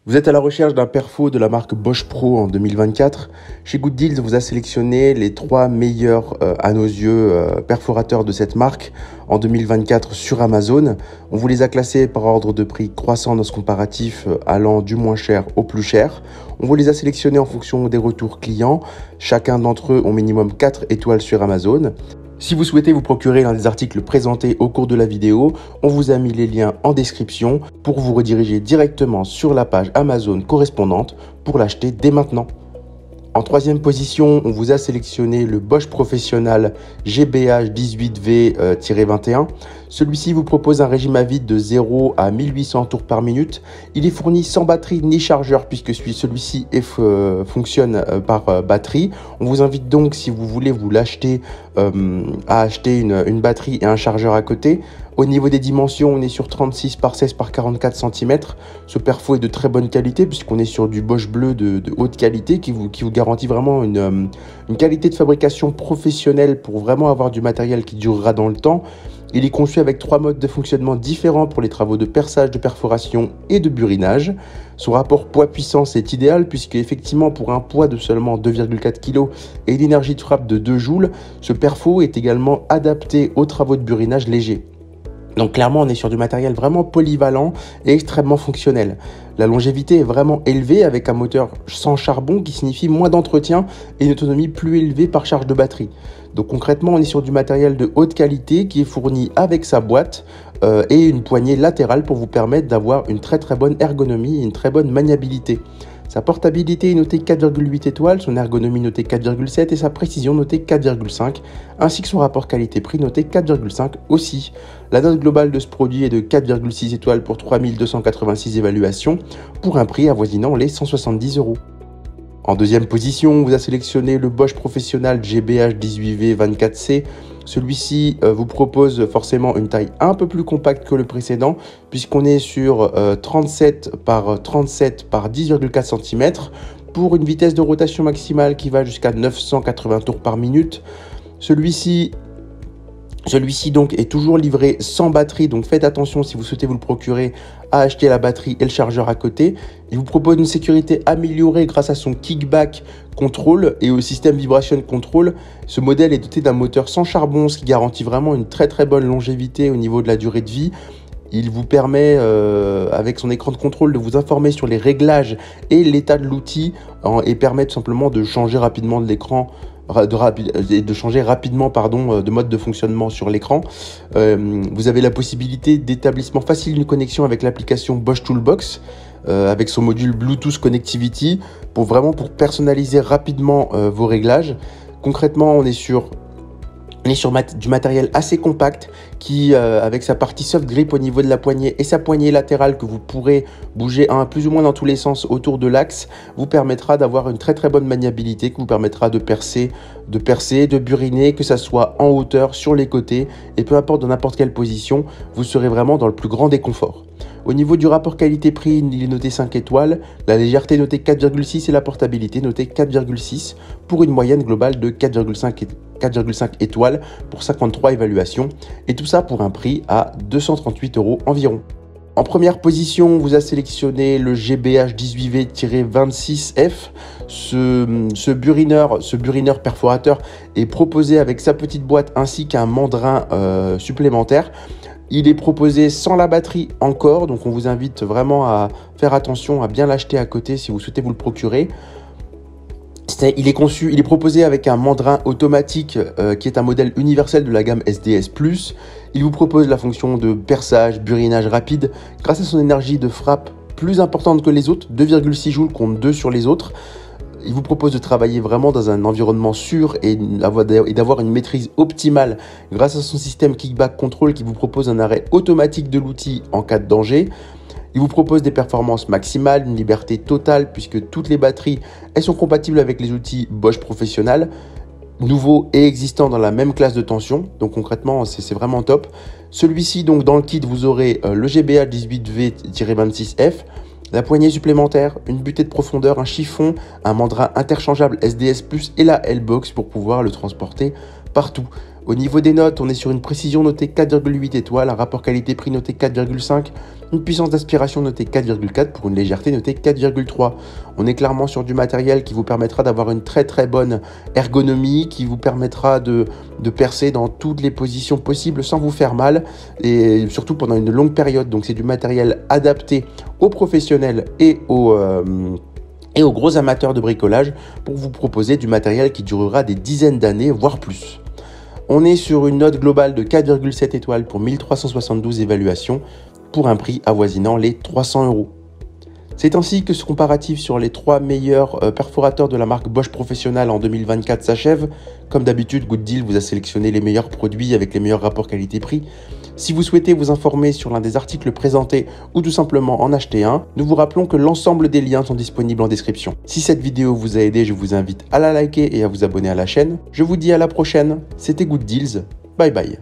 Vous êtes à la recherche d'un perfo de la marque Bosch Pro en 2024. Chez Good Deals, on vous a sélectionné les 3 meilleurs, à nos yeux, perforateurs de cette marque en 2024 sur Amazon. On vous les a classés par ordre de prix croissant dans ce comparatif, allant du moins cher au plus cher. On vous les a sélectionnés en fonction des retours clients. Chacun d'entre eux ont minimum 4 étoiles sur Amazon. Si vous souhaitez vous procurer l'un des articles présentés au cours de la vidéo, on vous a mis les liens en description pour vous rediriger directement sur la page Amazon correspondante pour l'acheter dès maintenant. En 3e position, on vous a sélectionné le Bosch Professional GBH 18V-21. Celui-ci vous propose un régime à vide de 0 à 1800 tours par minute. Il est fourni sans batterie ni chargeur puisque celui-ci fonctionne par batterie. On vous invite donc, si vous voulez vous l'acheter, à acheter une batterie et un chargeur à côté. Au niveau des dimensions, on est sur 36 par 16 par 44 cm. Ce perfo est de très bonne qualité puisqu'on est sur du Bosch bleu de haute qualité qui vous garantit vraiment une qualité de fabrication professionnelle pour vraiment avoir du matériel qui durera dans le temps. Il est conçu avec 3 modes de fonctionnement différents pour les travaux de perçage, de perforation et de burinage. Son rapport poids-puissance est idéal puisque effectivement pour un poids de seulement 2,4 kg et une énergie de frappe de 2 joules, ce perfo est également adapté aux travaux de burinage légers. Donc clairement, on est sur du matériel vraiment polyvalent et extrêmement fonctionnel. La longévité est vraiment élevée avec un moteur sans charbon qui signifie moins d'entretien et une autonomie plus élevée par charge de batterie. Donc concrètement, on est sur du matériel de haute qualité qui est fourni avec sa boîte et une poignée latérale pour vous permettre d'avoir une très bonne ergonomie et une très bonne maniabilité. Sa portabilité est notée 4,8 étoiles, son ergonomie notée 4,7 et sa précision notée 4,5, ainsi que son rapport qualité-prix noté 4,5 aussi. La note globale de ce produit est de 4,6 étoiles pour 3286 évaluations, pour un prix avoisinant les 170 €. En 2e position, on vous a sélectionné le Bosch Professional GBH 18V24C. Celui-ci vous propose forcément une taille un peu plus compacte que le précédent puisqu'on est sur 37 par 37 par 10,4 cm pour une vitesse de rotation maximale qui va jusqu'à 980 tours par minute. Celui-ci donc est toujours livré sans batterie, donc faites attention si vous souhaitez vous le procurer à acheter la batterie et le chargeur à côté. Il vous propose une sécurité améliorée grâce à son kickback control et au système vibration control. Ce modèle est doté d'un moteur sans charbon, ce qui garantit vraiment une très bonne longévité au niveau de la durée de vie. Il vous permet, avec son écran de contrôle, de vous informer sur les réglages et l'état de l'outil et permet tout simplement de changer rapidement de l'écran, de changer rapidement de mode de fonctionnement sur l'écran. Vous avez la possibilité d'établissement facile d'une connexion avec l'application Bosch Toolbox avec son module Bluetooth Connectivity pour personnaliser rapidement vos réglages. Concrètement, on est sur du matériel assez compact qui, avec sa partie soft grip au niveau de la poignée et sa poignée latérale que vous pourrez bouger plus ou moins dans tous les sens autour de l'axe, vous permettra d'avoir une très bonne maniabilité qui vous permettra de percer, de buriner, que ça soit en hauteur, sur les côtés et peu importe dans n'importe quelle position, vous serez vraiment dans le plus grand des conforts. Au niveau du rapport qualité-prix, il est noté 5 étoiles, la légèreté notée 4,6 et la portabilité notée 4,6 pour une moyenne globale de 4,5 étoiles pour 53 évaluations et tout ça pour un prix à 238 € environ. En première position, on vous a sélectionné le GBH 18V-26F. Ce burineur perforateur est proposé avec sa petite boîte ainsi qu'un mandrin supplémentaire. Il est proposé sans la batterie encore, donc on vous invite vraiment à faire attention à bien l'acheter à côté si vous souhaitez vous le procurer. Il est proposé avec un mandrin automatique qui est un modèle universel de la gamme SDS+. Il vous propose la fonction de perçage, burinage rapide grâce à son énergie de frappe plus importante que les autres, 2,6 joules contre 2 sur les autres. Il vous propose de travailler vraiment dans un environnement sûr et d'avoir une maîtrise optimale grâce à son système Kickback Control qui vous propose un arrêt automatique de l'outil en cas de danger. Il vous propose des performances maximales, une liberté totale puisque toutes les batteries elles sont compatibles avec les outils Bosch Professional, nouveaux et existants dans la même classe de tension. Donc concrètement, c'est vraiment top. Celui-ci, donc dans le kit, vous aurez le GBH 18V-26F, la poignée supplémentaire, une butée de profondeur, un chiffon, un mandrin interchangeable SDS+, et la L-Box pour pouvoir le transporter partout. Au niveau des notes, on est sur une précision notée 4,8 étoiles, un rapport qualité-prix noté 4,5, une puissance d'aspiration notée 4,4 pour une légèreté notée 4,3. On est clairement sur du matériel qui vous permettra d'avoir une très bonne ergonomie, qui vous permettra de percer dans toutes les positions possibles sans vous faire mal, et surtout pendant une longue période. Donc c'est du matériel adapté aux professionnels et aux gros amateurs de bricolage pour vous proposer du matériel qui durera des dizaines d'années, voire plus. On est sur une note globale de 4,7 étoiles pour 1372 évaluations pour un prix avoisinant les 300 €. C'est ainsi que ce comparatif sur les 3 meilleurs perforateurs de la marque Bosch Professional en 2024 s'achève. Comme d'habitude, Good Deal vous a sélectionné les meilleurs produits avec les meilleurs rapports qualité-prix. Si vous souhaitez vous informer sur l'un des articles présentés ou tout simplement en acheter un, nous vous rappelons que l'ensemble des liens sont disponibles en description. Si cette vidéo vous a aidé, je vous invite à la liker et à vous abonner à la chaîne. Je vous dis à la prochaine, c'était Good Deals, bye bye.